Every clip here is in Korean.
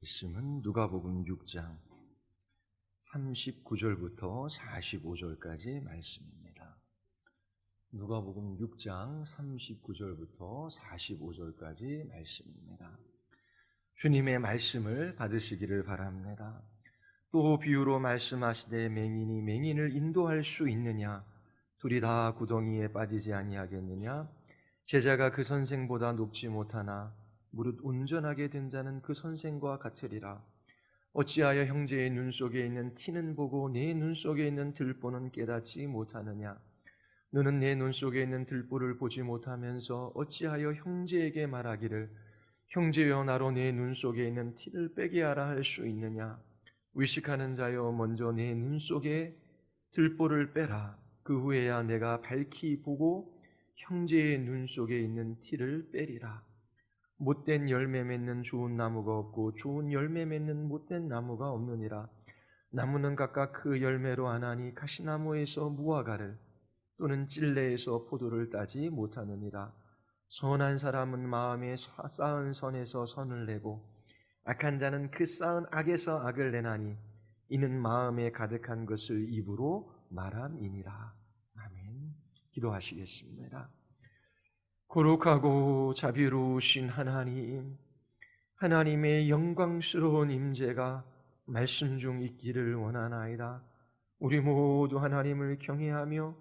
말씀은 누가복음 6장 39절부터 45절까지 말씀입니다. 누가복음 6장 39절부터 45절까지 말씀입니다. 주님의 말씀을 받으시기를 바랍니다. 또 비유로 말씀하시되 맹인이 맹인을 인도할 수 있느냐? 둘이 다 구덩이에 빠지지 아니하겠느냐? 제자가 그 선생보다 높지 못하나 무릇 온전하게 된 자는 그 선생과 같으리라. 어찌하여 형제의 눈 속에 있는 티는 보고 내 눈 속에 있는 들보는 깨닫지 못하느냐? 너는 내 눈 속에 있는 들보를 보지 못하면서 어찌하여 형제에게 말하기를 형제여 나로 내 눈 속에 있는 티를 빼게 하라 할 수 있느냐? 의식하는 자여 먼저 내 눈 속에 들보를 빼라. 그 후에야 내가 밝히 보고 형제의 눈 속에 있는 티를 빼리라. 못된 열매 맺는 좋은 나무가 없고 좋은 열매 맺는 못된 나무가 없느니라. 나무는 각각 그 열매로 아나니 가시나무에서 무화과를 또는 찔레에서 포도를 따지 못하느니라. 선한 사람은 마음에 쌓은 선에서 선을 내고 악한 자는 그 쌓은 악에서 악을 내나니 이는 마음에 가득한 것을 입으로 말함이니라. 아멘. 기도하시겠습니다. 거룩하고 자비로우신 하나님, 하나님의 영광스러운 임재가 말씀 중 있기를 원하나이다. 우리 모두 하나님을 경외하며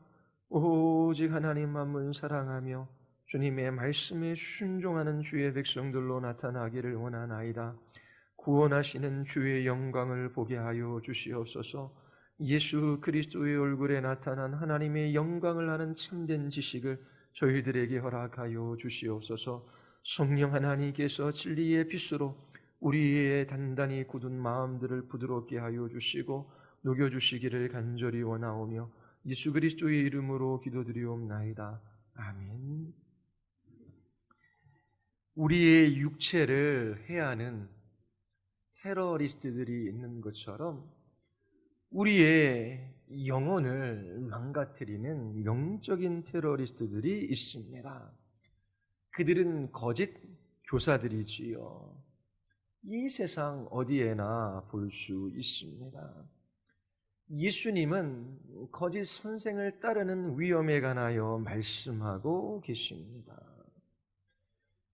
오직 하나님만을 사랑하며 주님의 말씀에 순종하는 주의 백성들로 나타나기를 원하나이다. 구원하시는 주의 영광을 보게 하여 주시옵소서. 예수 그리스도의 얼굴에 나타난 하나님의 영광을 아는 참된 지식을 저희들에게 허락하여 주시옵소서. 성령 하나님께서 진리의 빛으로 우리의 단단히 굳은 마음들을 부드럽게 하여 주시고 녹여주시기를 간절히 원하오며 예수 그리스도의 이름으로 기도드리옵나이다. 아멘. 우리의 육체를 해하는 테러리스트들이 있는 것처럼 우리의 영혼을 망가뜨리는 영적인 테러리스트들이 있습니다. 그들은 거짓 교사들이지요. 이 세상 어디에나 볼 수 있습니다. 예수님은 거짓 선생을 따르는 위험에 관하여 말씀하고 계십니다.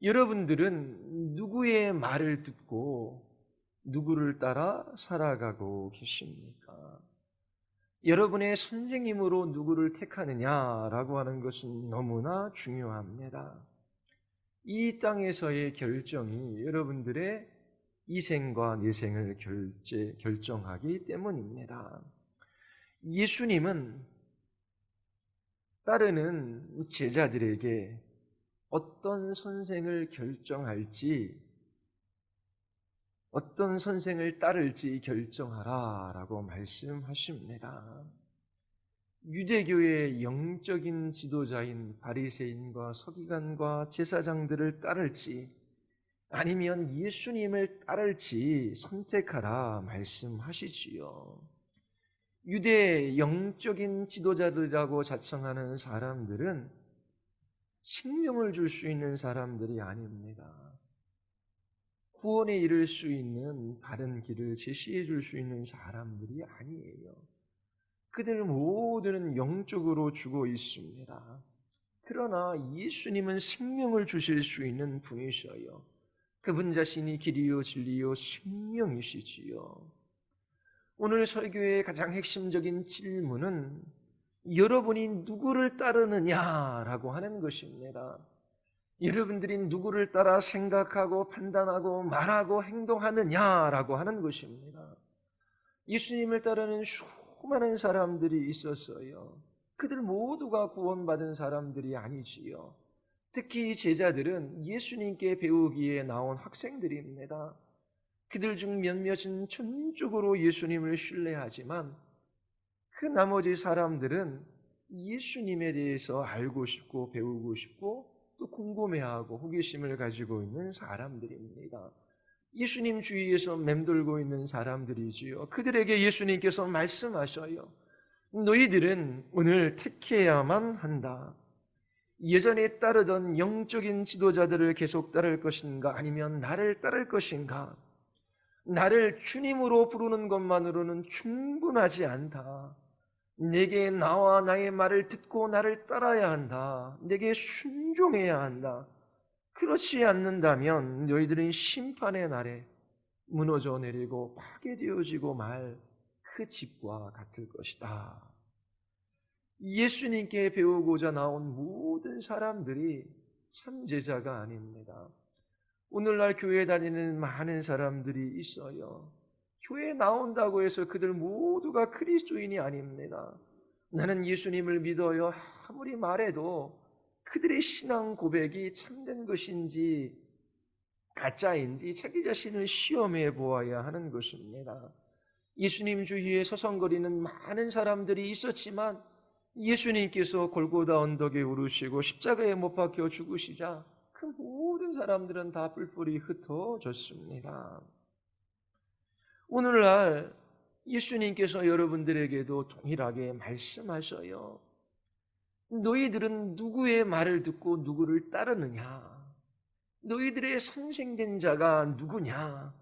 여러분들은 누구의 말을 듣고 누구를 따라 살아가고 계십니까? 여러분의 선생님으로 누구를 택하느냐라고 하는 것은 너무나 중요합니다. 이 땅에서의 결정이 여러분들의 이생과 내생을 결정하기 때문입니다. 예수님은 따르는 제자들에게 어떤 선생을 결정할지, 어떤 선생을 따를지 결정하라 라고 말씀하십니다. 유대교의 영적인 지도자인 바리새인과 서기관과 제사장들을 따를지 아니면 예수님을 따를지 선택하라 말씀하시지요. 유대 영적인 지도자들이라고 자청하는 사람들은 생명을 줄 수 있는 사람들이 아닙니다. 구원에 이를 수 있는 바른 길을 제시해 줄 수 있는 사람들이 아니에요. 그들 모두는 영적으로 죽어 있습니다. 그러나 예수님은 생명을 주실 수 있는 분이셔요. 그분 자신이 길이요 진리요 생명이시지요. 오늘 설교의 가장 핵심적인 질문은 여러분이 누구를 따르느냐라고 하는 것입니다. 여러분들이 누구를 따라 생각하고 판단하고 말하고 행동하느냐라고 하는 것입니다. 예수님을 따르는 수많은 사람들이 있었어요. 그들 모두가 구원받은 사람들이 아니지요. 특히 제자들은 예수님께 배우기에 나온 학생들입니다. 그들 중 몇몇은 전적으로 예수님을 신뢰하지만 그 나머지 사람들은 예수님에 대해서 알고 싶고 배우고 싶고 또 궁금해하고 호기심을 가지고 있는 사람들입니다. 예수님 주위에서 맴돌고 있는 사람들이지요. 그들에게 예수님께서 말씀하셔요. 너희들은 오늘 택해야만 한다. 예전에 따르던 영적인 지도자들을 계속 따를 것인가 아니면 나를 따를 것인가? 나를 주님으로 부르는 것만으로는 충분하지 않다. 내게 나와 나의 말을 듣고 나를 따라야 한다. 내게 순종해야 한다. 그렇지 않는다면 너희들은 심판의 날에 무너져 내리고 파괴되어지고 말 그 집과 같을 것이다. 예수님께 배우고자 나온 모든 사람들이 참 제자가 아닙니다. 오늘날 교회 다니는 많은 사람들이 있어요. 교회에 나온다고 해서 그들 모두가 그리스도인이 아닙니다. 나는 예수님을 믿어요. 아무리 말해도 그들의 신앙 고백이 참된 것인지 가짜인지 자기 자신을 시험해 보아야 하는 것입니다. 예수님 주위에 서성거리는 많은 사람들이 있었지만 예수님께서 골고다 언덕에 오르시고 십자가에 못 박혀 죽으시자 그 모든 사람들은 다 뿔뿔이 흩어졌습니다. 오늘날 예수님께서 여러분들에게도 동일하게 말씀하셔요. 너희들은 누구의 말을 듣고 누구를 따르느냐? 너희들의 선생된 자가 누구냐?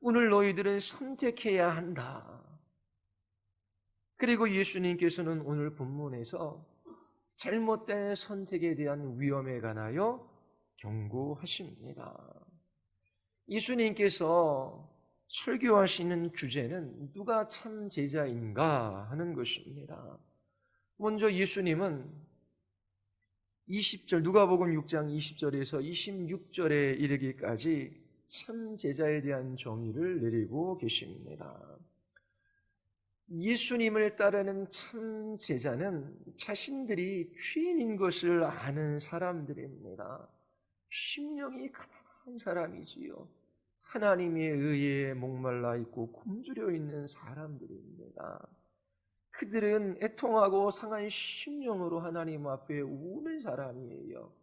오늘 너희들은 선택해야 한다. 그리고 예수님께서는 오늘 본문에서 잘못된 선택에 대한 위험에 관하여 경고하십니다. 예수님께서 설교하시는 주제는 누가 참 제자인가 하는 것입니다. 먼저 예수님은 20절 누가복음 6장 20절에서 26절에 이르기까지 참 제자에 대한 정의를 내리고 계십니다. 예수님을 따르는 참 제자는 자신들이 죄인인 것을 아는 사람들입니다. 심령이 가난한 사람이지요. 하나님의 의에 목말라 있고 굶주려 있는 사람들입니다. 그들은 애통하고 상한 심령으로 하나님 앞에 우는 사람이에요.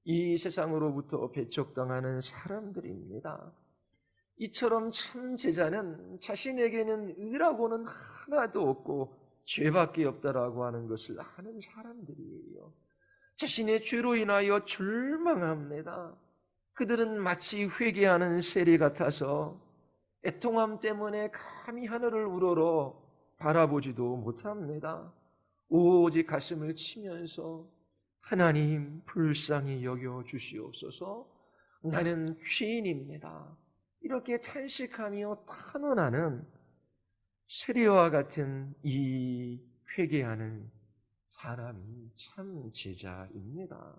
이 세상으로부터 배척당하는 사람들입니다. 이처럼 참 제자는 자신에게는 의라고는 하나도 없고 죄밖에 없다라고 하는 것을 아는 사람들이에요. 자신의 죄로 인하여 절망합니다. 그들은 마치 회개하는 세리 같아서 애통함 때문에 감히 하늘을 우러러 바라보지도 못합니다. 오직 가슴을 치면서 하나님 불쌍히 여겨 주시옵소서, 나는 죄인입니다. 이렇게 탄식하며 탄원하는 세리와 같은 이 회개하는 사람이 참 제자입니다.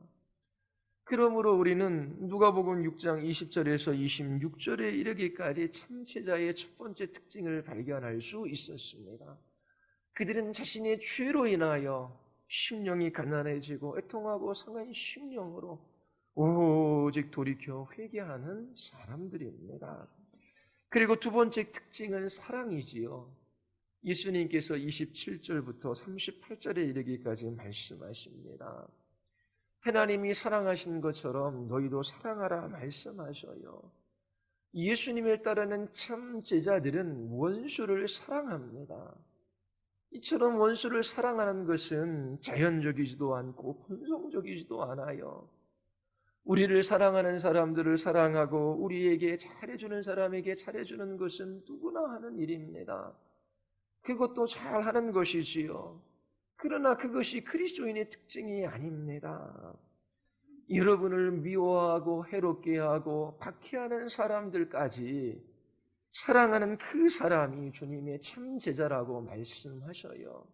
그러므로 우리는 누가복음 6장 20절에서 26절에 이르기까지 참 제자의 첫 번째 특징을 발견할 수 있었습니다. 그들은 자신의 죄로 인하여 심령이 가난해지고 애통하고 상한 심령으로 오직 돌이켜 회개하는 사람들입니다. 그리고 두 번째 특징은 사랑이지요. 예수님께서 27절부터 38절에 이르기까지 말씀하십니다. 하나님이 사랑하신 것처럼 너희도 사랑하라 말씀하셔요. 예수님을 따르는 참 제자들은 원수를 사랑합니다. 이처럼 원수를 사랑하는 것은 자연적이지도 않고 본성적이지도 않아요. 우리를 사랑하는 사람들을 사랑하고 우리에게 잘해주는 사람에게 잘해주는 것은 누구나 하는 일입니다. 그것도 잘하는 것이지요. 그러나 그것이 그리스도인의 특징이 아닙니다. 여러분을 미워하고 해롭게 하고 박해하는 사람들까지 사랑하는 그 사람이 주님의 참 제자라고 말씀하셔요.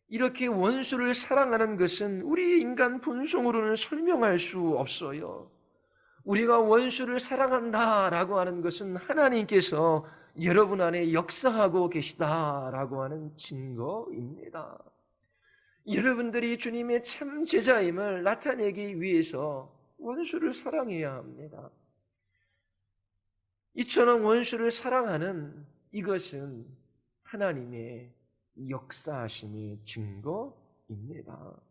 이렇게 원수를 사랑하는 것은 우리 인간 본성으로는 설명할 수 없어요. 우리가 원수를 사랑한다라고 하는 것은 하나님께서 여러분 안에 역사하고 계시다라고 하는 증거입니다. 여러분들이 주님의 참 제자임을 나타내기 위해서 원수를 사랑해야 합니다. 이처럼 원수를 사랑하는 이것은 하나님의 역사하심의 증거입니다.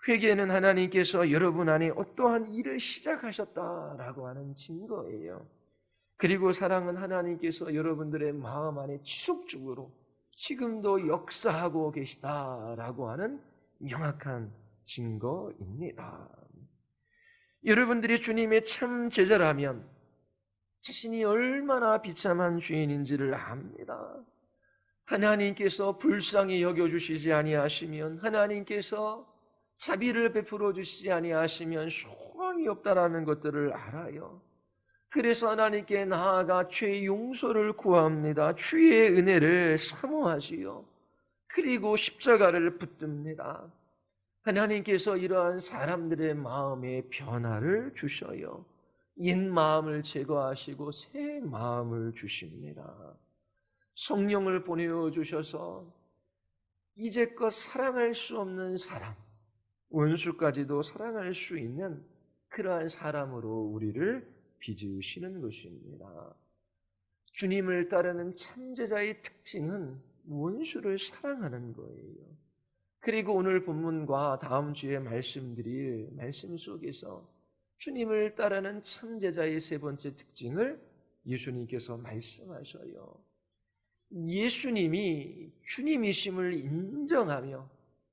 회개는 하나님께서 여러분 안에 어떠한 일을 시작하셨다라고 하는 증거예요. 그리고 사랑은 하나님께서 여러분들의 마음 안에 지속적으로 지금도 역사하고 계시다라고 하는 명확한 증거입니다. 여러분들이 주님의 참 제자라면 자신이 얼마나 비참한 죄인인지를 압니다. 하나님께서 불쌍히 여겨주시지 아니하시면, 하나님께서 자비를 베풀어 주시지 아니하시면 소망이 없다라는 것들을 알아요. 그래서 하나님께 나아가 죄 용서를 구합니다. 주의 은혜를 사모하지요. 그리고 십자가를 붙듭니다. 하나님께서 이러한 사람들의 마음에 변화를 주셔요. 옛 마음을 제거하시고 새 마음을 주십니다. 성령을 보내주셔서 이제껏 사랑할 수 없는 사람, 원수까지도 사랑할 수 있는 그러한 사람으로 우리를 빚으시는 것입니다. 주님을 따르는 참제자의 특징은 원수를 사랑하는 거예요. 그리고 오늘 본문과 다음 주에 말씀드릴 말씀 속에서 주님을 따르는 참제자의 세 번째 특징을 예수님께서 말씀하셔요. 예수님이 주님이심을 인정하며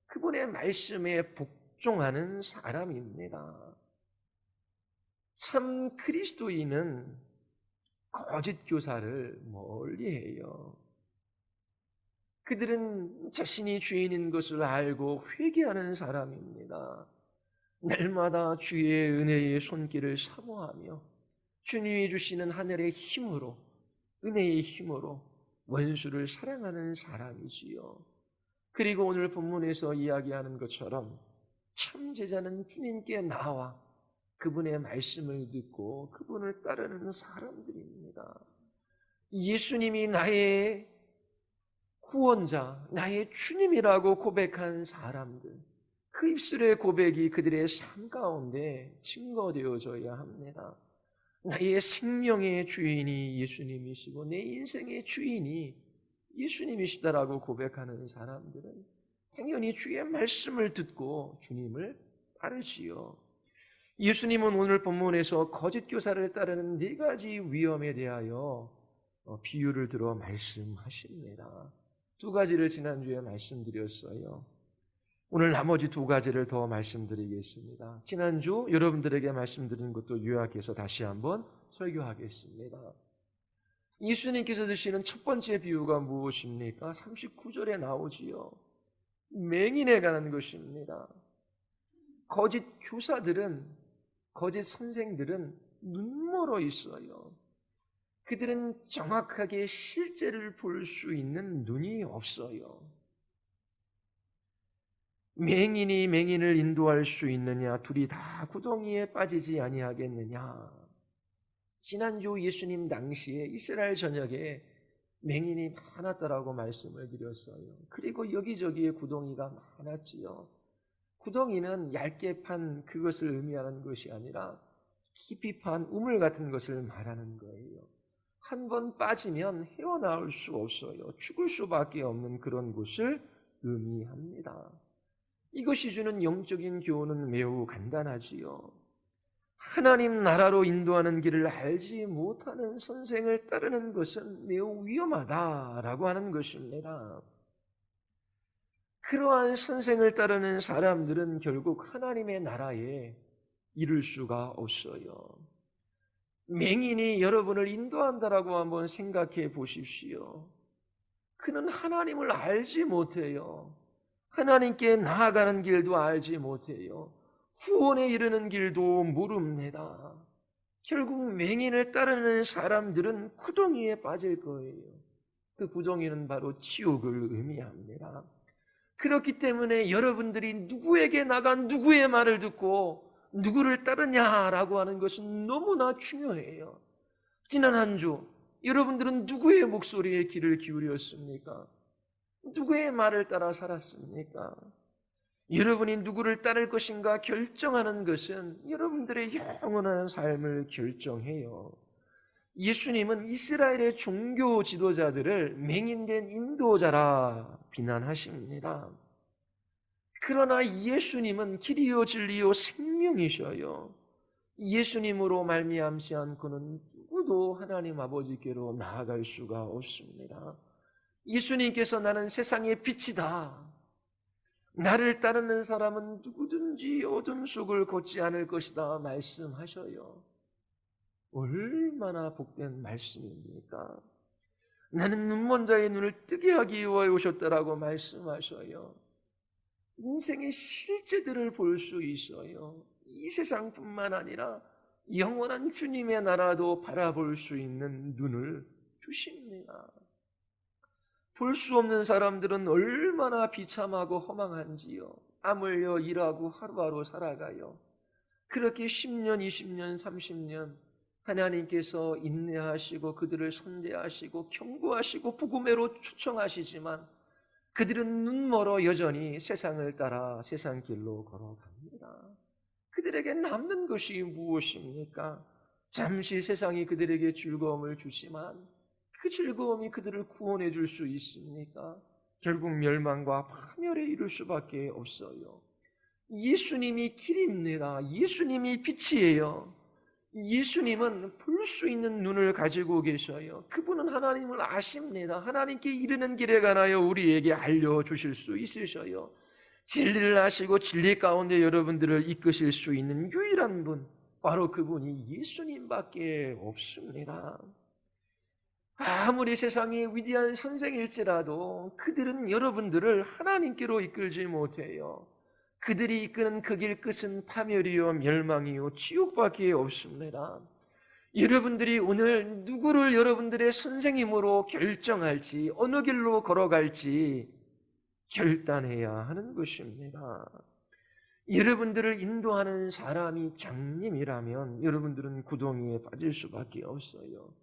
그분의 말씀에 복종하는 사람입니다. 참 그리스도인은 거짓 교사를 멀리해요. 그들은 자신이 죄인인 것을 알고 회개하는 사람입니다. 날마다 주의 은혜의 손길을 사모하며 주님이 주시는 하늘의 힘으로, 은혜의 힘으로 원수를 사랑하는 사람이지요. 그리고 오늘 본문에서 이야기하는 것처럼 참제자는 주님께 나와 그분의 말씀을 듣고 그분을 따르는 사람들입니다. 예수님이 나의 구원자, 나의 주님이라고 고백한 사람들, 그 입술의 고백이 그들의 삶 가운데 증거되어져야 합니다. 나의 생명의 주인이 예수님이시고 내 인생의 주인이 예수님이시다라고 고백하는 사람들은 당연히 주의 말씀을 듣고 주님을 따르지요. 예수님은 오늘 본문에서 거짓 교사를 따르는 네 가지 위험에 대하여 비유를 들어 말씀하십니다. 두 가지를 지난주에 말씀드렸어요. 오늘 나머지 두 가지를 더 말씀드리겠습니다. 지난주 여러분들에게 말씀드린 것도 요약해서 다시 한번 설교하겠습니다. 예수님께서 드시는 첫 번째 비유가 무엇입니까? 39절에 나오지요. 맹인에 관한 것입니다. 거짓 교사들은, 거짓 선생들은 눈멀어 있어요. 그들은 정확하게 실제를 볼 수 있는 눈이 없어요. 맹인이 맹인을 인도할 수 있느냐? 둘이 다 구덩이에 빠지지 아니하겠느냐? 지난주 예수님 당시에 이스라엘 전역에 맹인이 많았다라고 말씀을 드렸어요. 그리고 여기저기에 구덩이가 많았지요. 구덩이는 얇게 판 그것을 의미하는 것이 아니라 깊이 판 우물 같은 것을 말하는 거예요. 한 번 빠지면 헤어나올 수 없어요. 죽을 수밖에 없는 그런 곳을 의미합니다. 이것이 주는 영적인 교훈은 매우 간단하지요. 하나님 나라로 인도하는 길을 알지 못하는 선생을 따르는 것은 매우 위험하다라고 하는 것입니다. 그러한 선생을 따르는 사람들은 결국 하나님의 나라에 이를 수가 없어요. 맹인이 여러분을 인도한다라고 한번 생각해 보십시오. 그는 하나님을 알지 못해요. 하나님께 나아가는 길도 알지 못해요. 구원에 이르는 길도 모릅니다. 결국 맹인을 따르는 사람들은 구덩이에 빠질 거예요. 그 구덩이는 바로 지옥을 의미합니다. 그렇기 때문에 여러분들이 누구에게 나가 누구의 말을 듣고 누구를 따르냐라고 하는 것은 너무나 중요해요. 지난 한 주 여러분들은 누구의 목소리에 귀를 기울였습니까? 누구의 말을 따라 살았습니까? 여러분이 누구를 따를 것인가 결정하는 것은 여러분들의 영원한 삶을 결정해요. 예수님은 이스라엘의 종교 지도자들을 맹인된 인도자라 비난하십니다. 그러나 예수님은 길이요 진리요 생명이셔요. 예수님으로 말미암지 않고는 누구도 하나님 아버지께로 나아갈 수가 없습니다. 예수님께서 나는 세상의 빛이다. 나를 따르는 사람은 누구든지 어둠 속을 걷지 않을 것이다 말씀하셔요. 얼마나 복된 말씀입니까? 나는 눈먼 자의 눈을 뜨게 하기 위하여 오셨다라고 말씀하셔요. 인생의 실제들을 볼 수 있어요. 이 세상뿐만 아니라 영원한 주님의 나라도 바라볼 수 있는 눈을 주십니다. 볼 수 없는 사람들은 얼마나 비참하고 허망한지요. 땀 흘려 일하고 하루하루 살아가요. 그렇게 10년, 20년, 30년 하나님께서 인내하시고 그들을 선대하시고 경고하시고 복음으로 초청하시지만 그들은 눈멀어 여전히 세상을 따라 세상 길로 걸어갑니다. 그들에게 남는 것이 무엇입니까? 잠시 세상이 그들에게 즐거움을 주지만 그 즐거움이 그들을 구원해 줄 수 있습니까? 결국 멸망과 파멸에 이를 수밖에 없어요. 예수님이 길입니다. 예수님이 빛이에요. 예수님은 볼 수 있는 눈을 가지고 계셔요. 그분은 하나님을 아십니다. 하나님께 이르는 길에 관하여 우리에게 알려주실 수 있으셔요. 진리를 아시고 진리 가운데 여러분들을 이끄실 수 있는 유일한 분, 바로 그분이 예수님밖에 없습니다. 아무리 세상의 위대한 선생일지라도 그들은 여러분들을 하나님께로 이끌지 못해요. 그들이 이끄는 그 길 끝은 파멸이요 멸망이요 지옥밖에 없습니다. 여러분들이 오늘 누구를 여러분들의 선생님으로 결정할지, 어느 길로 걸어갈지 결단해야 하는 것입니다. 여러분들을 인도하는 사람이 장님이라면 여러분들은 구덩이에 빠질 수밖에 없어요.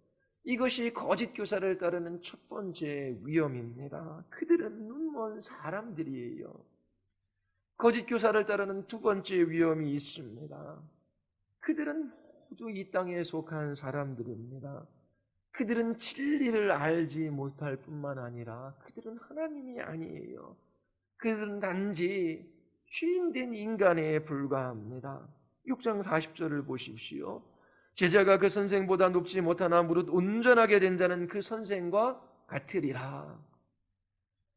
이것이 거짓 교사를 따르는 첫 번째 위험입니다. 그들은 눈먼 사람들이에요. 거짓 교사를 따르는 두 번째 위험이 있습니다. 그들은 모두 이 땅에 속한 사람들입니다. 그들은 진리를 알지 못할 뿐만 아니라 그들은 하나님이 아니에요. 그들은 단지 죄인된 인간에 불과합니다. 6장 40절을 보십시오. 제자가 그 선생보다 높지 못하나 무릇 온전하게 된 자는 그 선생과 같으리라.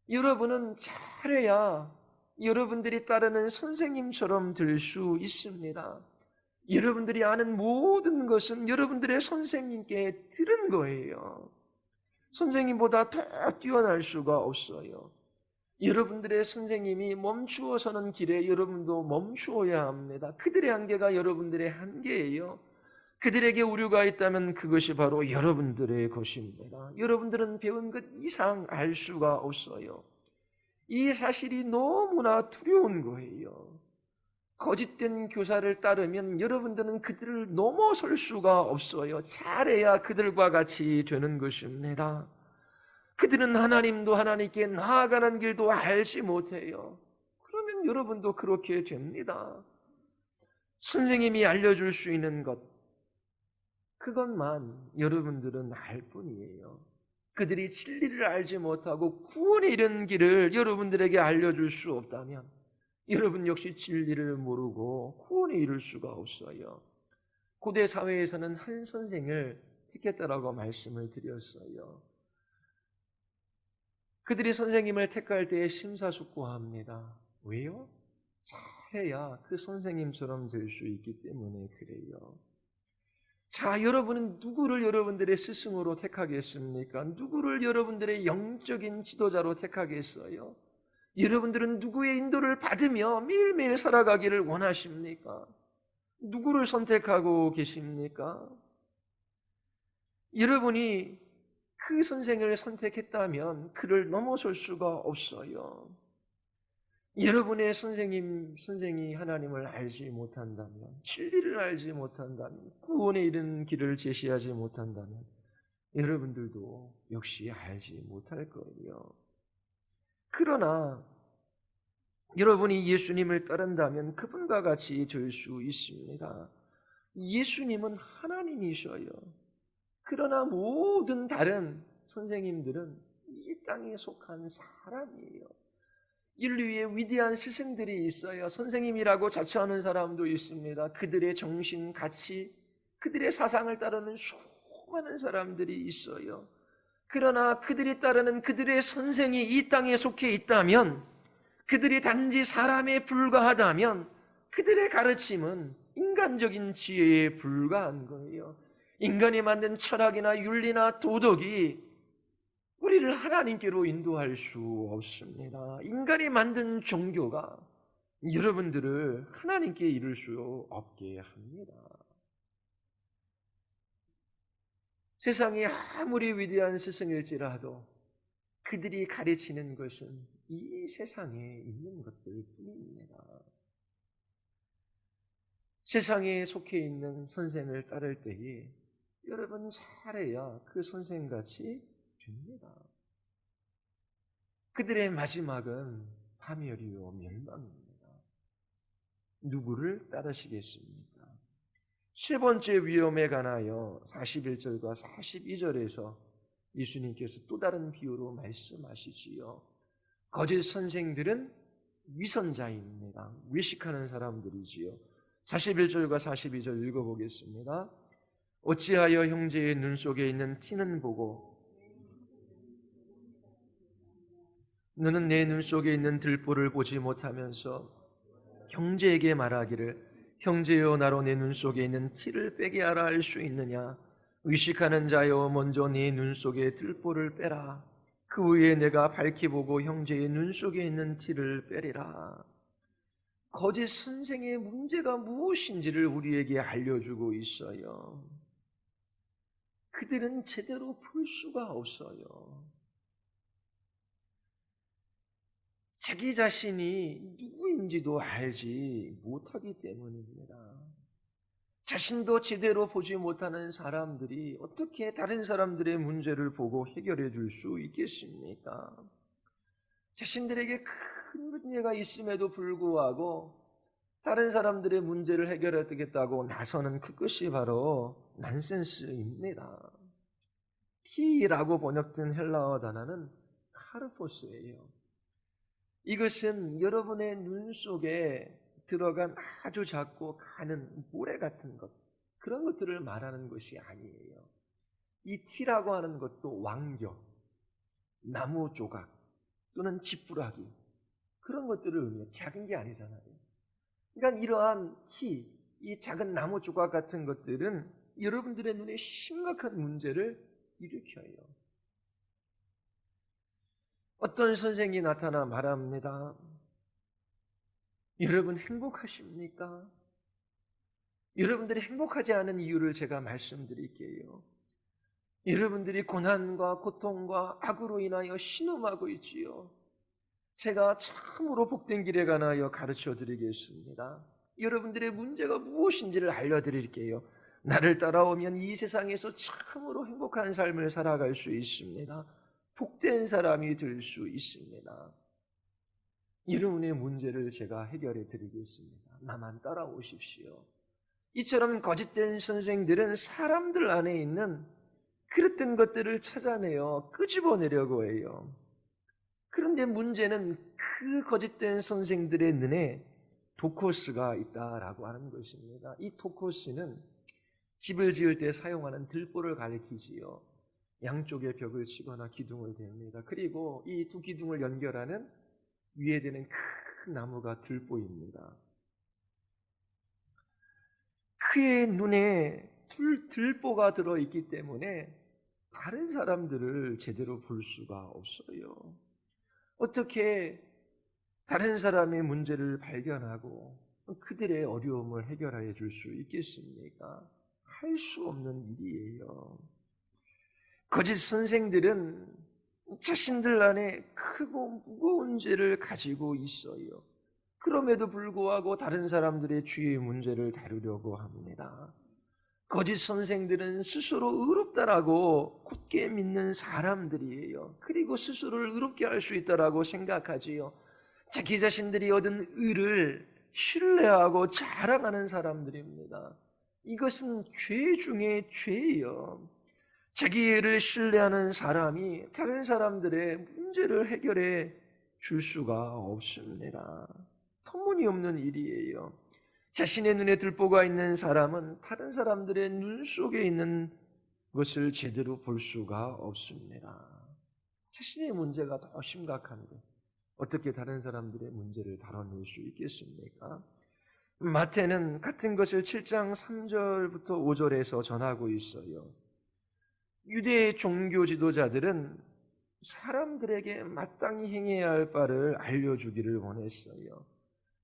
여러분은 잘해야 여러분들이 따르는 선생님처럼 될 수 있습니다. 여러분들이 아는 모든 것은 여러분들의 선생님께 들은 거예요. 선생님보다 더 뛰어날 수가 없어요. 여러분들의 선생님이 멈추어 서는 길에 여러분도 멈추어야 합니다. 그들의 한계가 여러분들의 한계예요. 그들에게 우려가 있다면 그것이 바로 여러분들의 것입니다. 여러분들은 배운 것 이상 알 수가 없어요. 이 사실이 너무나 두려운 거예요. 거짓된 교사를 따르면 여러분들은 그들을 넘어설 수가 없어요. 잘해야 그들과 같이 되는 것입니다. 그들은 하나님도 하나님께 나아가는 길도 알지 못해요. 그러면 여러분도 그렇게 됩니다. 선생님이 알려줄 수 있는 것, 그것만 여러분들은 알 뿐이에요. 그들이 진리를 알지 못하고 구원에 이르는 길을 여러분들에게 알려줄 수 없다면 여러분 역시 진리를 모르고 구원에 이를 수가 없어요. 고대 사회에서는 한 선생을 택했다라고 말씀을 드렸어요. 그들이 선생님을 택할 때에 심사숙고합니다. 왜요? 잘해야 그 선생님처럼 될 수 있기 때문에 그래요. 자, 여러분은 누구를 여러분들의 스승으로 택하겠습니까? 누구를 여러분들의 영적인 지도자로 택하겠어요? 여러분들은 누구의 인도를 받으며 매일매일 살아가기를 원하십니까? 누구를 선택하고 계십니까? 여러분이 그 선생을 선택했다면 그를 넘어설 수가 없어요. 여러분의 선생이 하나님을 알지 못한다면, 진리를 알지 못한다면, 구원에 이르는 길을 제시하지 못한다면 여러분들도 역시 알지 못할 거예요. 그러나 여러분이 예수님을 따른다면 그분과 같이 될 수 있습니다. 예수님은 하나님이셔요. 그러나 모든 다른 선생님들은 이 땅에 속한 사람이에요. 인류의 위대한 스승들이 있어요. 선생님이라고 자처하는 사람도 있습니다. 그들의 정신, 가치, 그들의 사상을 따르는 수많은 사람들이 있어요. 그러나 그들이 따르는 그들의 선생이 이 땅에 속해 있다면, 그들이 단지 사람에 불과하다면 그들의 가르침은 인간적인 지혜에 불과한 거예요. 인간이 만든 철학이나 윤리나 도덕이 우리를 하나님께로 인도할 수 없습니다. 인간이 만든 종교가 여러분들을 하나님께 이룰 수 없게 합니다. 세상이 아무리 위대한 스승일지라도 그들이 가르치는 것은 이 세상에 있는 것들 뿐입니다. 세상에 속해 있는 선생을 따를 때에 여러분 잘해야 그 선생같이 됩니다. 그들의 마지막은 파멸이요 멸망입니다. 누구를 따르시겠습니까? 세 번째 위험에 관하여 41절과 42절에서 예수님께서 또 다른 비유로 말씀하시지요. 거짓 선생들은 위선자입니다. 외식하는 사람들이지요. 41절과 42절 읽어보겠습니다. 어찌하여 형제의 눈 속에 있는 티는 보고 너는 내 눈 속에 있는 들보를 보지 못하면서 형제에게 말하기를 형제여 나로 내 눈 속에 있는 티를 빼게 하라 할 수 있느냐? 의식하는 자여 먼저 네 눈 속에 들보를 빼라. 그 후에 내가 밝히 보고 형제의 눈 속에 있는 티를 빼리라. 거짓 선생의 문제가 무엇인지를 우리에게 알려주고 있어요. 그들은 제대로 볼 수가 없어요. 자기 자신이 누구인지도 알지 못하기 때문입니다. 자신도 제대로 보지 못하는 사람들이 어떻게 다른 사람들의 문제를 보고 해결해 줄 수 있겠습니까? 자신들에게 큰 문제가 있음에도 불구하고 다른 사람들의 문제를 해결해 주겠다고 나서는 그것이 바로 난센스입니다. T라고 번역된 헬라어 단어는 카르포스예요. 이것은 여러분의 눈 속에 들어간 아주 작고 가는 모래 같은 것, 그런 것들을 말하는 것이 아니에요. 이 티라고 하는 것도 왕겨, 나무 조각 또는 지푸라기, 그런 것들을 의미해요. 작은 게 아니잖아요. 그러니까 이러한 티, 이 작은 나무 조각 같은 것들은 여러분들의 눈에 심각한 문제를 일으켜요. 어떤 선생이 나타나 말합니다. 여러분 행복하십니까? 여러분들이 행복하지 않은 이유를 제가 말씀드릴게요. 여러분들이 고난과 고통과 악으로 인하여 신음하고 있지요. 제가 참으로 복된 길에 관하여 가르쳐 드리겠습니다. 여러분들의 문제가 무엇인지를 알려드릴게요. 나를 따라오면 이 세상에서 참으로 행복한 삶을 살아갈 수 있습니다. 복된 사람이 될 수 있습니다. 여러분의 문제를 제가 해결해 드리겠습니다. 나만 따라오십시오. 이처럼 거짓된 선생들은 사람들 안에 있는 그릇된 것들을 찾아내어 끄집어내려고 해요. 그런데 문제는 그 거짓된 선생들의 눈에 도코스가 있다라고 하는 것입니다. 이 도코스는 집을 지을 때 사용하는 들보를 가리키지요. 양쪽에 벽을 치거나 기둥을 댑니다. 그리고 이 두 기둥을 연결하는 위에 되는 큰 나무가 들보입니다. 그의 눈에 들보가 들어있기 때문에 다른 사람들을 제대로 볼 수가 없어요. 어떻게 다른 사람의 문제를 발견하고 그들의 어려움을 해결해 줄 수 있겠습니까? 할 수 없는 일이에요. 거짓 선생들은 자신들 안에 크고 무거운 죄를 가지고 있어요. 그럼에도 불구하고 다른 사람들의 죄의 문제를 다루려고 합니다. 거짓 선생들은 스스로 의롭다라고 굳게 믿는 사람들이에요. 그리고 스스로를 의롭게 할 수 있다라고 생각하지요. 자기 자신들이 얻은 의를 신뢰하고 자랑하는 사람들입니다. 이것은 죄 중에 죄예요. 자기를 신뢰하는 사람이 다른 사람들의 문제를 해결해 줄 수가 없습니다. 터무니없는 일이에요. 자신의 눈에 들보가 있는 사람은 다른 사람들의 눈 속에 있는 것을 제대로 볼 수가 없습니다. 자신의 문제가 더 심각한데 어떻게 다른 사람들의 문제를 다뤄낼 수 있겠습니까? 마태는 같은 것을 7장 3절부터 5절에서 전하고 있어요. 유대의 종교 지도자들은 사람들에게 마땅히 행해야 할 바를 알려주기를 원했어요.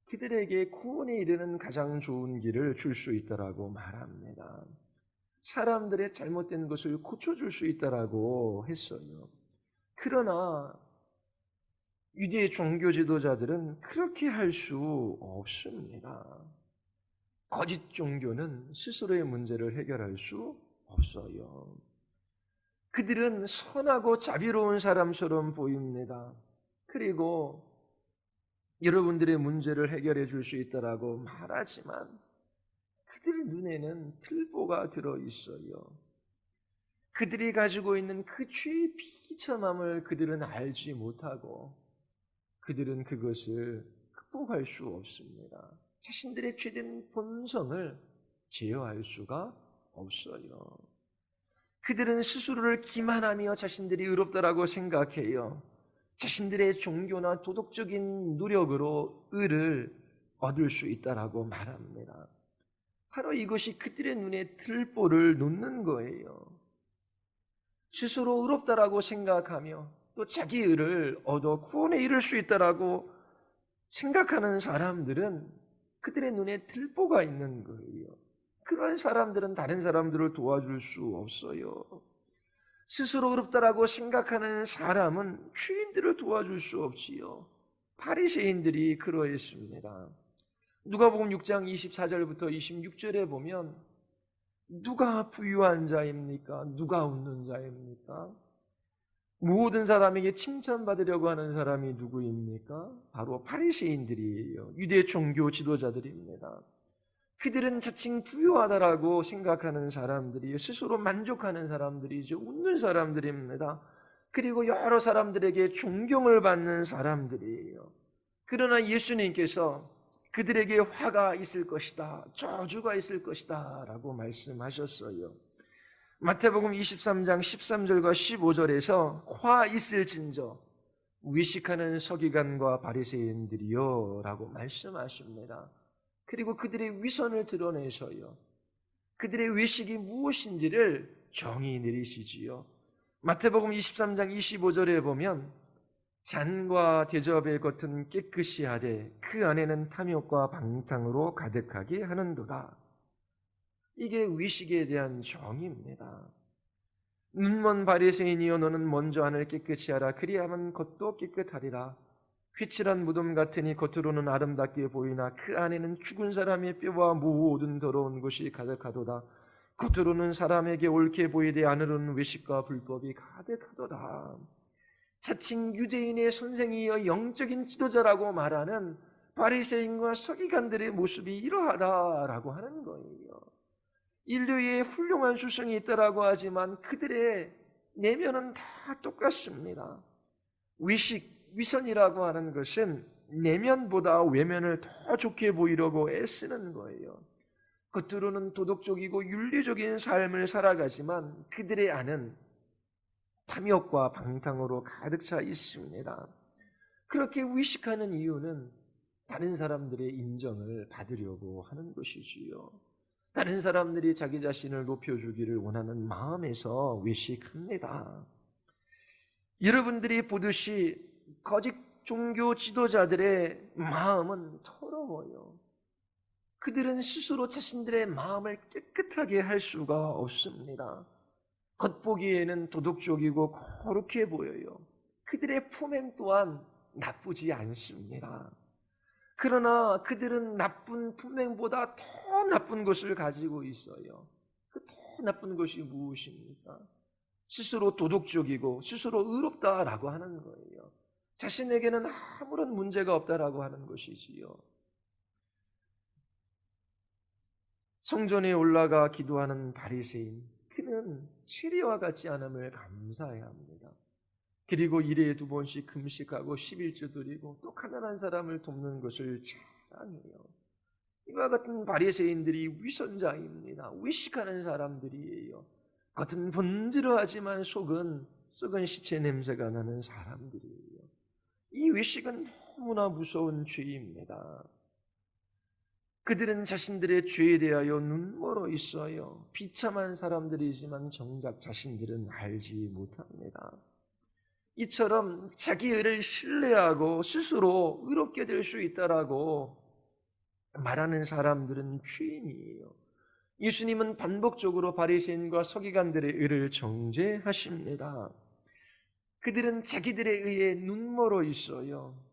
그들에게 구원에 이르는 가장 좋은 길을 줄 수 있다라고 말합니다. 사람들의 잘못된 것을 고쳐줄 수 있다라고 했어요. 그러나 유대의 종교 지도자들은 그렇게 할 수 없습니다. 거짓 종교는 스스로의 문제를 해결할 수 없어요. 그들은 선하고 자비로운 사람처럼 보입니다. 그리고 여러분들의 문제를 해결해 줄 수 있다라고 말하지만 그들 눈에는 틀보가 들어 있어요. 그들이 가지고 있는 그 죄의 비참함을 그들은 알지 못하고 그들은 그것을 극복할 수 없습니다. 자신들의 죄된 본성을 제어할 수가 없어요. 그들은 스스로를 기만하며 자신들이 의롭다라고 생각해요. 자신들의 종교나 도덕적인 노력으로 의를 얻을 수 있다라고 말합니다. 바로 이것이 그들의 눈에 들보를 놓는 거예요. 스스로 의롭다라고 생각하며 또 자기 의를 얻어 구원에 이를 수 있다라고 생각하는 사람들은 그들의 눈에 들보가 있는 거예요. 그런 사람들은 다른 사람들을 도와줄 수 없어요. 스스로 의롭다라고 생각하는 사람은 죄인들을 도와줄 수 없지요. 바리새인들이 그러했습니다. 누가복음 6장 24절부터 26절에 보면 누가 부유한 자입니까? 누가 웃는 자입니까? 모든 사람에게 칭찬받으려고 하는 사람이 누구입니까? 바로 바리새인들이에요. 유대 종교 지도자들입니다. 그들은 자칭 부유하다라고 생각하는 사람들이 스스로 만족하는 사람들이죠. 웃는 사람들입니다. 그리고 여러 사람들에게 존경을 받는 사람들이에요. 그러나 예수님께서 그들에게 화가 있을 것이다, 저주가 있을 것이다 라고 말씀하셨어요. 마태복음 23장 13절과 15절에서 화 있을진저 위식하는 서기관과 바리새인들이요 라고 말씀하십니다. 그리고 그들의 위선을 드러내셔요. 그들의 외식이 무엇인지를 정의 내리시지요. 마태복음 23장 25절에 보면 잔과 대접의 겉은 깨끗이 하되 그 안에는 탐욕과 방탕으로 가득하게 하는도다. 이게 외식에 대한 정의입니다. 눈먼 바리새인이여 너는 먼저 안을 깨끗이 하라. 그리하면 겉도 깨끗하리라. 휘칠한 무덤 같으니 겉으로는 아름답게 보이나 그 안에는 죽은 사람의 뼈와 모든 더러운 것이 가득하도다. 겉으로는 사람에게 옳게 보이되 안으로는 외식과 불법이 가득하도다. 자칭 유대인의 선생이여 영적인 지도자라고 말하는 바리새인과 서기관들의 모습이 이러하다라고 하는 거예요. 인류에 훌륭한 수성이 있다라고 하지만 그들의 내면은 다 똑같습니다. 위선이라고 하는 것은 내면보다 외면을 더 좋게 보이려고 애쓰는 거예요. 겉으로는 도덕적이고 윤리적인 삶을 살아가지만 그들의 안은 탐욕과 방탕으로 가득 차 있습니다. 그렇게 위식하는 이유는 다른 사람들의 인정을 받으려고 하는 것이지요. 다른 사람들이 자기 자신을 높여주기를 원하는 마음에서 위식합니다. 여러분들이 보듯이 거짓 종교 지도자들의 마음은 더러워요. 그들은 스스로 자신들의 마음을 깨끗하게 할 수가 없습니다. 겉보기에는 도덕적이고 거룩해 보여요. 그들의 품행 또한 나쁘지 않습니다. 그러나 그들은 나쁜 품행보다 더 나쁜 것을 가지고 있어요. 그 더 나쁜 것이 무엇입니까? 스스로 도덕적이고 스스로 의롭다라고 하는 거예요. 자신에게는 아무런 문제가 없다라고 하는 것이지요. 성전에 올라가 기도하는 바리새인, 그는 세리와 같지 않음을 감사해야 합니다. 그리고 일에 2번씩 금식하고 11조 드리고 또 가난한 사람을 돕는 것을 자랑해요. 이와 같은 바리새인들이 위선자입니다. 위식하는 사람들이에요. 겉은 번지르하지만 속은 썩은 시체 냄새가 나는 사람들이에요. 이 위식은 너무나 무서운 죄입니다. 그들은 자신들의 죄에 대하여 눈멀어 있어요. 비참한 사람들이지만 정작 자신들은 알지 못합니다. 이처럼 자기 의를 신뢰하고 스스로 의롭게 될 수 있다라고 말하는 사람들은 죄인이에요. 예수님은 반복적으로 바리새인과 서기관들의 의를 정죄하십니다. 그들은 자기들의 의에 눈멀어 있어요.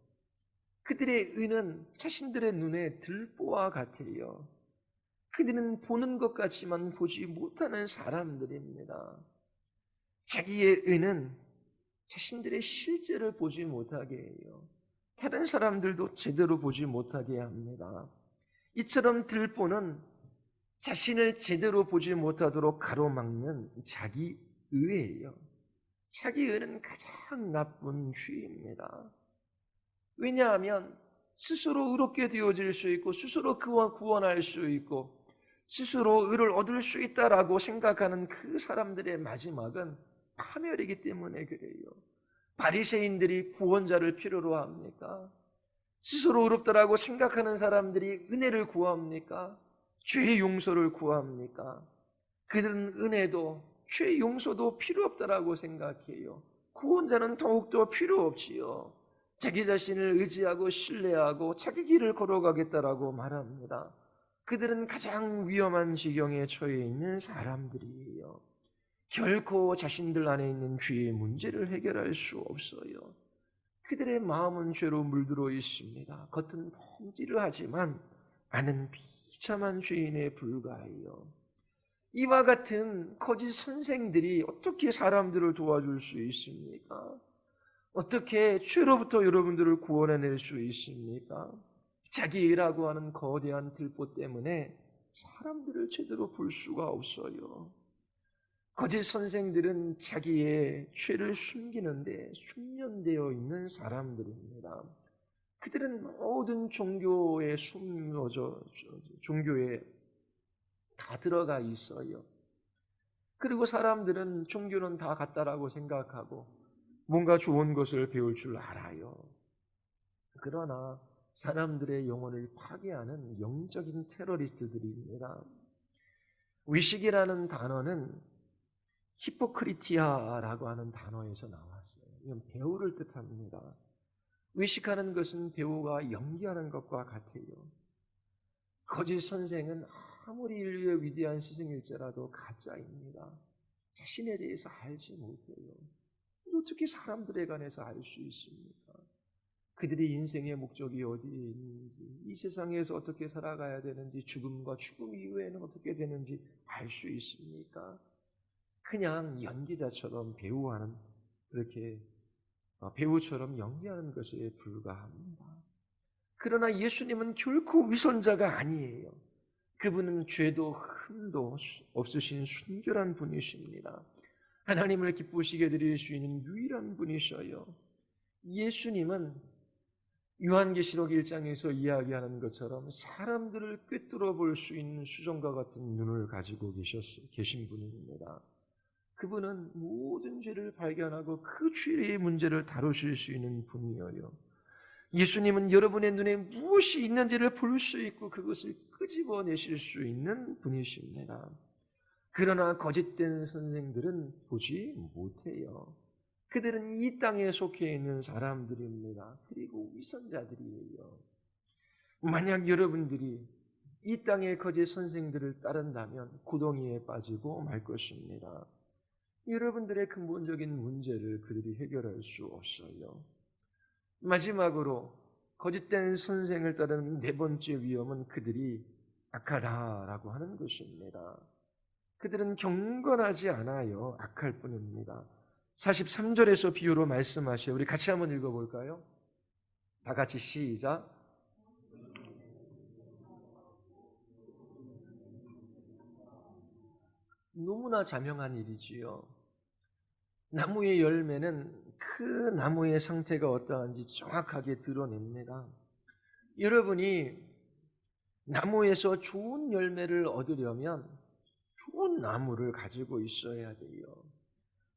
그들의 의는 자신들의 눈에 들보와 같아요. 그들은 보는 것 같지만 보지 못하는 사람들입니다. 자기의 의는 자신들의 실제를 보지 못하게 해요. 다른 사람들도 제대로 보지 못하게 합니다. 이처럼 들보는 자신을 제대로 보지 못하도록 가로막는 자기 의예요. 자기 의는 가장 나쁜 죄입니다. 왜냐하면 스스로 의롭게 되어질 수 있고 스스로 구원할 수 있고 스스로 의를 얻을 수 있다라고 생각하는 그 사람들의 마지막은 파멸이기 때문에 그래요. 바리새인들이 구원자를 필요로 합니까? 스스로 의롭다라고 생각하는 사람들이 은혜를 구합니까? 죄의 용서를 구합니까? 그들은 은혜도 죄의 용서도 필요 없다라고 생각해요. 구원자는 더욱더 필요 없지요. 자기 자신을 의지하고 신뢰하고 자기 길을 걸어가겠다라고 말합니다. 그들은 가장 위험한 지경에 처해 있는 사람들이에요. 결코 자신들 안에 있는 죄의 문제를 해결할 수 없어요. 그들의 마음은 죄로 물들어 있습니다. 겉은 펑지를 하지만 안은 비참한 죄인에 불과해요. 이와 같은 거짓 선생들이 어떻게 사람들을 도와줄 수 있습니까? 어떻게 죄로부터 여러분들을 구원해낼 수 있습니까? 자기라고 하는 거대한 들보 때문에 사람들을 제대로 볼 수가 없어요. 거짓 선생들은 자기의 죄를 숨기는데 숙련되어 있는 사람들입니다. 그들은 모든 종교에 종교에 다 들어가 있어요. 그리고 사람들은 종교는 다 같다라고 생각하고 뭔가 좋은 것을 배울 줄 알아요. 그러나 사람들의 영혼을 파괴하는 영적인 테러리스트들입니다. 위식이라는 단어는 히포크리티아라고 하는 단어에서 나왔어요. 이건 배우를 뜻합니다. 위식하는 것은 배우가 연기하는 것과 같아요. 거짓 선생은 아무리 인류의 위대한 스승일지라도 가짜입니다. 자신에 대해서 알지 못해요. 어떻게 사람들에 관해서 알 수 있습니까? 그들의 인생의 목적이 어디에 있는지, 이 세상에서 어떻게 살아가야 되는지, 죽음과 죽음 이후에는 어떻게 되는지 알 수 있습니까? 그냥 연기자처럼 배우하는, 그렇게 배우처럼 연기하는 것에 불과합니다. 그러나 예수님은 결코 위선자가 아니에요. 그분은 죄도 흠도 없으신 순결한 분이십니다. 하나님을 기쁘시게 드릴 수 있는 유일한 분이셔요. 예수님은 요한계시록 1장에서 이야기하는 것처럼 사람들을 꿰뚫어 볼 수 있는 수정과 같은 눈을 가지고 계신 분입니다. 그분은 모든 죄를 발견하고 그 죄의 문제를 다루실 수 있는 분이에요. 예수님은 여러분의 눈에 무엇이 있는지를 볼 수 있고 그것을 끄집어내실 수 있는 분이십니다. 그러나 거짓된 선생들은 보지 못해요. 그들은 이 땅에 속해 있는 사람들입니다. 그리고 위선자들이에요. 만약 여러분들이 이 땅의 거짓 선생들을 따른다면 구덩이에 빠지고 말 것입니다. 여러분들의 근본적인 문제를 그들이 해결할 수 없어요. 마지막으로 거짓된 선생을 따르는 네 번째 위험은 그들이 악하다라고 하는 것입니다. 그들은 경건하지 않아요. 악할 뿐입니다. 43절에서 비유로 말씀하셔요. 우리 같이 한번 읽어볼까요? 다 같이 시작. 너무나 자명한 일이지요. 나무의 열매는 그 나무의 상태가 어떠한지 정확하게 드러냅니다. 여러분이 나무에서 좋은 열매를 얻으려면 좋은 나무를 가지고 있어야 돼요.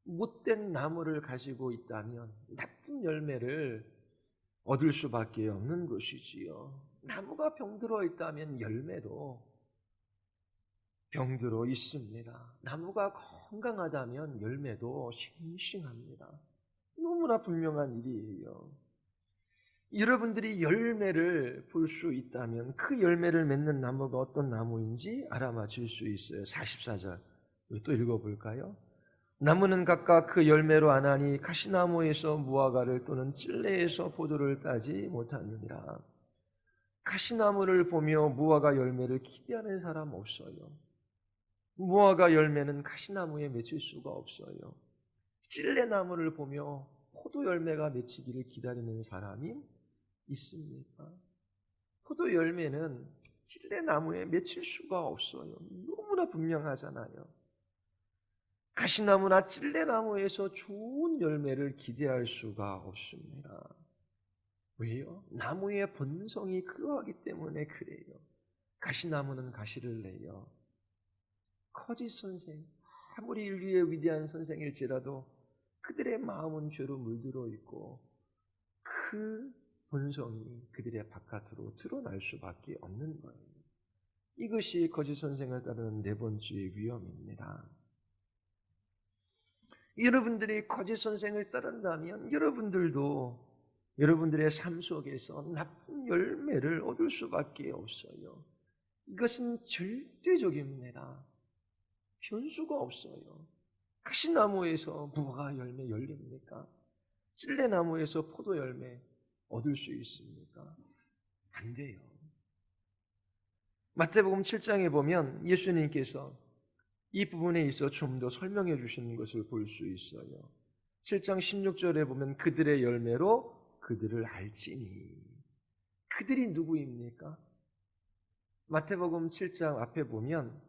못된 나무를 가지고 있다면 나쁜 열매를 얻을 수밖에 없는 것이지요. 나무가 병들어 있다면 열매도 병들어 있습니다. 나무가 건강하다면 열매도 싱싱합니다. 너무나 분명한 일이에요. 여러분들이 열매를 볼 수 있다면 그 열매를 맺는 나무가 어떤 나무인지 알아맞힐 수 있어요. 44절 또 읽어볼까요? 나무는 각각 그 열매로 아나니 가시나무에서 무화과를 또는 찔레에서 포도를 따지 못하느니라. 가시나무를 보며 무화과 열매를 기대하는 사람 없어요. 무화과 열매는 가시나무에 맺힐 수가 없어요. 찔레나무를 보며 포도 열매가 맺히기를 기다리는 사람이 있습니까? 포도 열매는 찔레나무에 맺힐 수가 없어요. 너무나 분명하잖아요. 가시나무나 찔레나무에서 좋은 열매를 기대할 수가 없습니다. 왜요? 나무의 본성이 그러하기 때문에 그래요. 가시나무는 가시를 내요. 거짓 선생, 아무리 인류의 위대한 선생일지라도 그들의 마음은 죄로 물들어 있고 그 본성이 그들의 바깥으로 드러날 수밖에 없는 거예요. 이것이 거짓 선생을 따르는 네 번째 위험입니다. 여러분들이 거짓 선생을 따른다면 여러분들도 여러분들의 삶 속에서 나쁜 열매를 얻을 수밖에 없어요. 이것은 절대적입니다. 변수가 없어요. 가시나무에서 무화과 열매 열립니까? 찔레나무에서 포도 열매 얻을 수 있습니까? 안 돼요. 마태복음 7장에 보면 예수님께서 이 부분에 있어 좀 더 설명해 주시는 것을 볼 수 있어요. 7장 16절에 보면 그들의 열매로 그들을 알지니. 그들이 누구입니까? 마태복음 7장 앞에 보면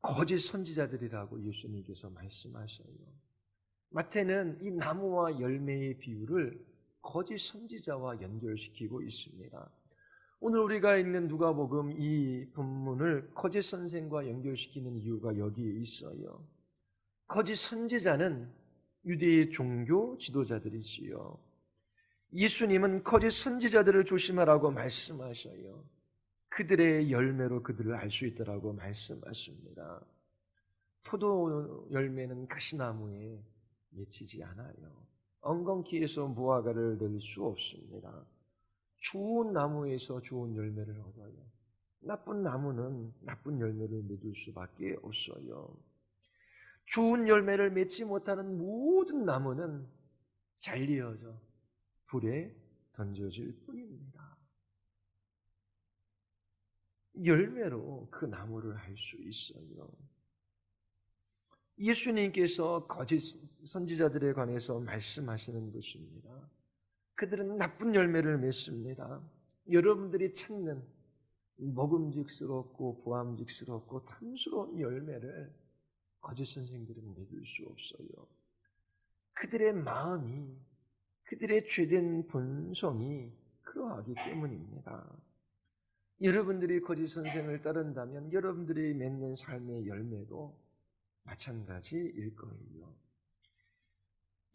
거짓 선지자들이라고 예수님께서 말씀하셔요. 마태는 이 나무와 열매의 비유를 거짓 선지자와 연결시키고 있습니다. 오늘 우리가 읽는 누가복음 이 본문을 거짓 선생과 연결시키는 이유가 여기에 있어요. 거짓 선지자는 유대의 종교 지도자들이지요. 예수님은 거짓 선지자들을 조심하라고 말씀하셔요. 그들의 열매로 그들을 알 수 있다라고 말씀하십니다. 포도 열매는 가시나무에 맺히지 않아요. 엉겅퀴에서 무화과를 낼 수 없습니다. 좋은 나무에서 좋은 열매를 얻어요. 나쁜 나무는 나쁜 열매를 맺을 수밖에 없어요. 좋은 열매를 맺지 못하는 모든 나무는 잘리어져 불에 던져질 뿐입니다. 열매로 그 나무를 알 수 있어요. 예수님께서 거짓 선지자들에 관해서 말씀하시는 것입니다. 그들은 나쁜 열매를 맺습니다. 여러분들이 찾는 먹음직스럽고 보암직스럽고 탐스러운 열매를 거짓 선생들은 맺을 수 없어요. 그들의 마음이, 그들의 죄된 본성이 그러하기 때문입니다. 여러분들이 거짓 선생을 따른다면 여러분들이 맺는 삶의 열매도 마찬가지일 거예요.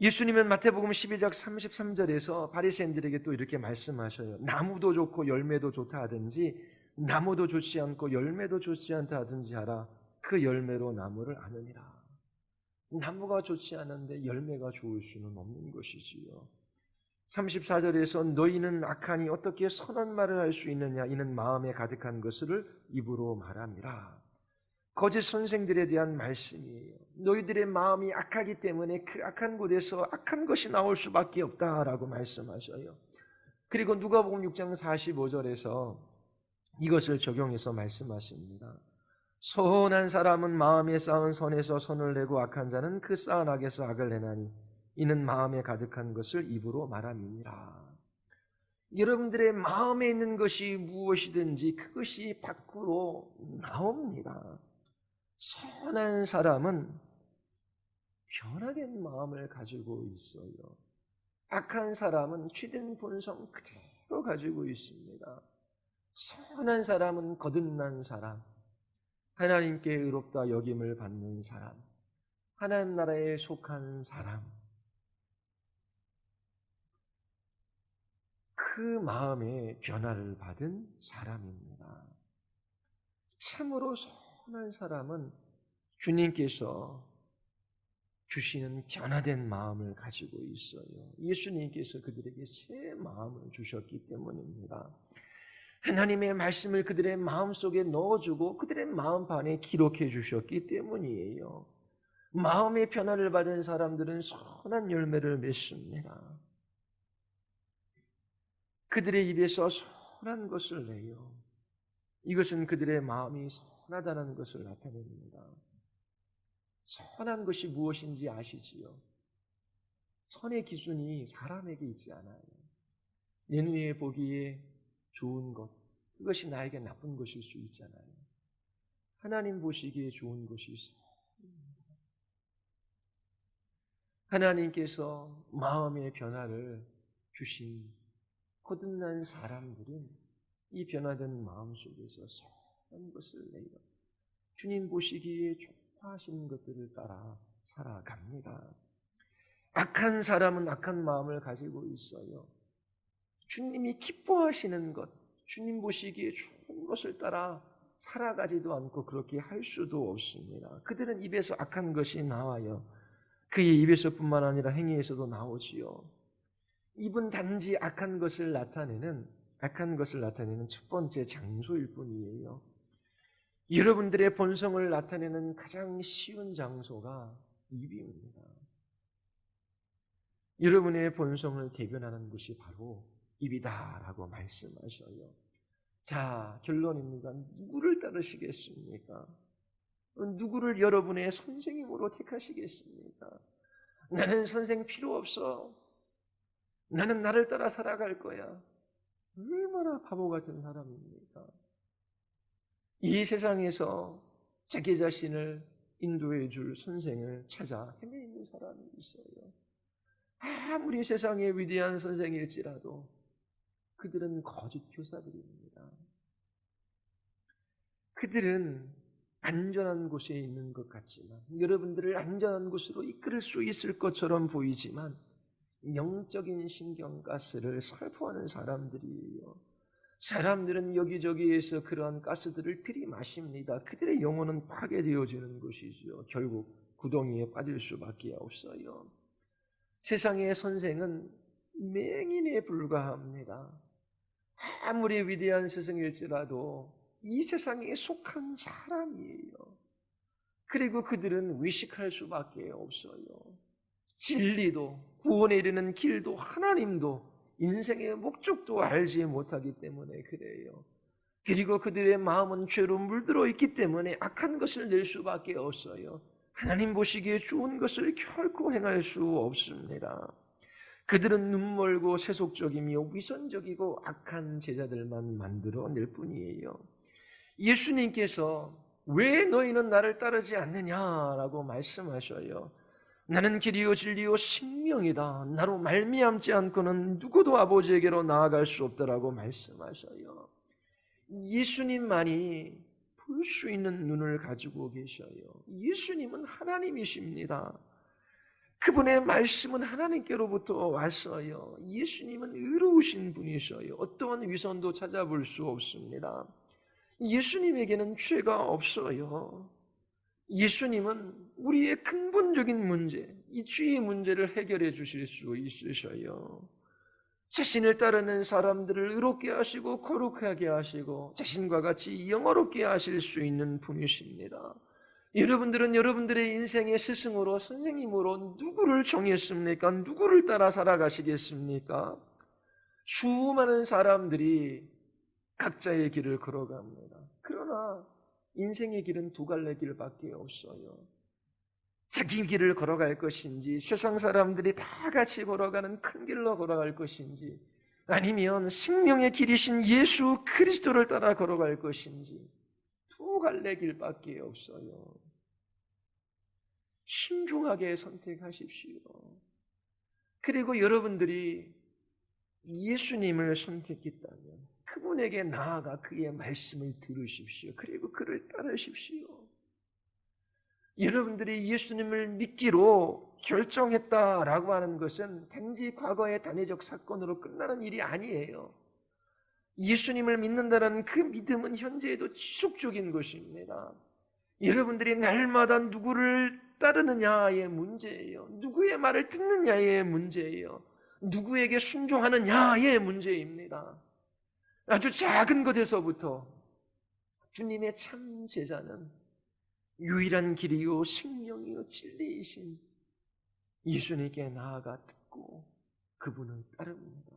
예수님은 마태복음 12장 33절에서 바리새인들에게 또 이렇게 말씀하셔요. 나무도 좋고 열매도 좋다 하든지 나무도 좋지 않고 열매도 좋지 않다 하든지 하라. 그 열매로 나무를 아느니라. 나무가 좋지 않은데 열매가 좋을 수는 없는 것이지요. 34절에서 너희는 악하니 어떻게 선한 말을 할 수 있느냐. 이는 마음에 가득한 것을 입으로 말함이라. 거짓 선생들에 대한 말씀이에요. 너희들의 마음이 악하기 때문에 그 악한 곳에서 악한 것이 나올 수밖에 없다라고 말씀하셔요. 그리고 누가복음 6장 45절에서 이것을 적용해서 말씀하십니다. 선한 사람은 마음에 쌓은 선에서 선을 내고 악한 자는 그 쌓은 악에서 악을 내나니 이는 마음에 가득한 것을 입으로 말함이니라. 여러분들의 마음에 있는 것이 무엇이든지 그것이 밖으로 나옵니다. 선한 사람은 변화된 마음을 가지고 있어요. 악한 사람은 죄된 본성 그대로 가지고 있습니다. 선한 사람은 거듭난 사람, 하나님께 의롭다 여김을 받는 사람, 하나님 나라에 속한 사람, 그 마음의 변화를 받은 사람입니다. 참으로 선한 사람은 주님께서 주시는 변화된 마음을 가지고 있어요. 예수님께서 그들에게 새 마음을 주셨기 때문입니다. 하나님의 말씀을 그들의 마음속에 넣어주고 그들의 마음판에 기록해 주셨기 때문이에요. 마음의 변화를 받은 사람들은 선한 열매를 맺습니다. 그들의 입에서 선한 것을 내요. 이것은 그들의 마음이 선하다는 것을 나타냅니다. 선한 것이 무엇인지 아시지요? 선의 기준이 사람에게 있지 않아요. 내 눈에 보기에 좋은 것, 그것이 나에게 나쁜 것일 수 있잖아요. 하나님 보시기에 좋은 것이 선입니다. 하나님께서 마음의 변화를 주신 거듭난 사람들은 이 변화된 마음 속에서 선한 것을 내요. 주님 보시기에 좋아하시는 것들을 따라 살아갑니다. 악한 사람은 악한 마음을 가지고 있어요. 주님이 기뻐하시는 것, 주님 보시기에 좋은 것을 따라 살아가지도 않고 그렇게 할 수도 없습니다. 그들은 입에서 악한 것이 나와요. 그의 입에서뿐만 아니라 행위에서도 나오지요. 입은 단지 악한 것을 나타내는 첫 번째 장소일 뿐이에요. 여러분들의 본성을 나타내는 가장 쉬운 장소가 입입니다. 여러분의 본성을 대변하는 것이 바로 입이다라고 말씀하셔요. 자, 결론입니다. 누구를 따르시겠습니까? 누구를 여러분의 선생님으로 택하시겠습니까? 나는 선생 필요 없어. 나는 나를 따라 살아갈 거야. 얼마나 바보 같은 사람입니까? 이 세상에서 자기 자신을 인도해 줄 선생을 찾아 헤매는 사람이 있어요. 아무리 세상의 위대한 선생일지라도 그들은 거짓 교사들입니다. 그들은 안전한 곳에 있는 것 같지만, 여러분들을 안전한 곳으로 이끌 수 있을 것처럼 보이지만 영적인 신경가스를 살포하는 사람들이에요. 사람들은 여기저기에서 그러한 가스들을 들이마십니다. 그들의 영혼은 파괴되어지는 것이죠. 결국 구덩이에 빠질 수밖에 없어요. 세상의 선생은 맹인에 불과합니다. 아무리 위대한 스승일지라도 이 세상에 속한 사람이에요. 그리고 그들은 의식할 수밖에 없어요. 진리도, 구원에 이르는 길도, 하나님도, 인생의 목적도 알지 못하기 때문에 그래요. 그리고 그들의 마음은 죄로 물들어 있기 때문에 악한 것을 낼 수밖에 없어요. 하나님 보시기에 좋은 것을 결코 행할 수 없습니다. 그들은 눈멀고 세속적이며 위선적이고 악한 제자들만 만들어낼 뿐이에요. 예수님께서 왜 너희는 나를 따르지 않느냐라고 말씀하셔요. 나는 길이요 진리요 생명이다. 나로 말미암지 않고는 누구도 아버지에게로 나아갈 수 없다라고 말씀하셔요. 예수님만이 볼 수 있는 눈을 가지고 계셔요. 예수님은 하나님이십니다. 그분의 말씀은 하나님께로부터 왔어요. 예수님은 의로우신 분이셔요. 어떠한 위선도 찾아볼 수 없습니다. 예수님에게는 죄가 없어요. 예수님은 우리의 근본적인 문제, 이 죄의 문제를 해결해 주실 수 있으셔요. 자신을 따르는 사람들을 의롭게 하시고 거룩하게 하시고 자신과 같이 영화롭게 하실 수 있는 분이십니다. 여러분들은 여러분들의 인생의 스승으로, 선생님으로 누구를 정했습니까? 누구를 따라 살아가시겠습니까? 수많은 사람들이 각자의 길을 걸어갑니다. 그러나 인생의 길은 두 갈래 길밖에 없어요. 자기 길을 걸어갈 것인지, 세상 사람들이 다 같이 걸어가는 큰 길로 걸어갈 것인지, 아니면 생명의 길이신 예수 그리스도를 따라 걸어갈 것인지, 두 갈래 길밖에 없어요. 신중하게 선택하십시오. 그리고 여러분들이 예수님을 선택했다면 그분에게 나아가 그의 말씀을 들으십시오. 그리고 그를 따르십시오. 여러분들이 예수님을 믿기로 결정했다라고 하는 것은 단지 과거의 단회적 사건으로 끝나는 일이 아니에요. 예수님을 믿는다는 그 믿음은 현재에도 지속적인 것입니다. 여러분들이 날마다 누구를 따르느냐의 문제예요. 누구의 말을 듣느냐의 문제예요. 누구에게 순종하느냐의 문제입니다. 아주 작은 것에서부터 주님의 참 제자는 유일한 길이요 생명이요 진리이신 예수님께 나아가 듣고 그분을 따릅니다.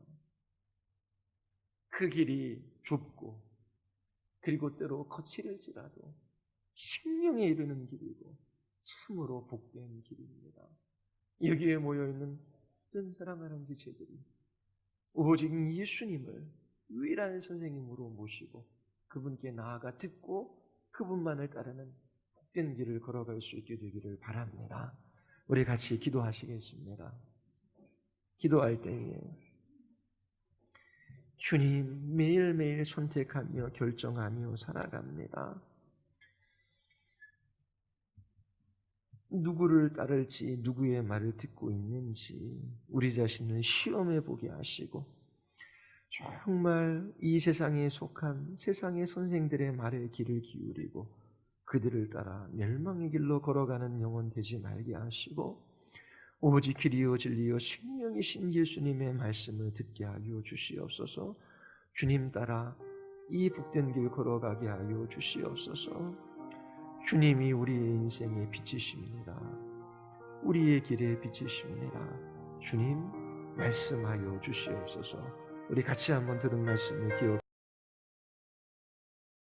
그 길이 좁고 그리고 때로 거칠을지라도 생명에 이르는 길이고 참으로 복된 길입니다. 여기에 모여있는 모든 사랑하는 지체들이 오직 예수님을 유일한 선생님으로 모시고 그분께 나아가 듣고 그분만을 따르는 복된 길을 걸어갈 수 있게 되기를 바랍니다. 우리 같이 기도하시겠습니다. 기도할 때에 주님 매일매일 선택하며 결정하며 살아갑니다. 누구를 따를지 누구의 말을 듣고 있는지 우리 자신을 시험해 보게 하시고 정말 이 세상에 속한 세상의 선생들의 말에 귀를 기울이고 그들을 따라 멸망의 길로 걸어가는 영혼 되지 말게 하시고 오직 길이요 진리요 생명이신 예수님의 말씀을 듣게 하여 주시옵소서. 주님 따라 이 복된 길 걸어가게 하여 주시옵소서. 주님이 우리의 인생의 빛이십니다. 우리의 길의 빛이십니다. 주님 말씀하여 주시옵소서. 우리 같이 한번 들은 말씀을 기억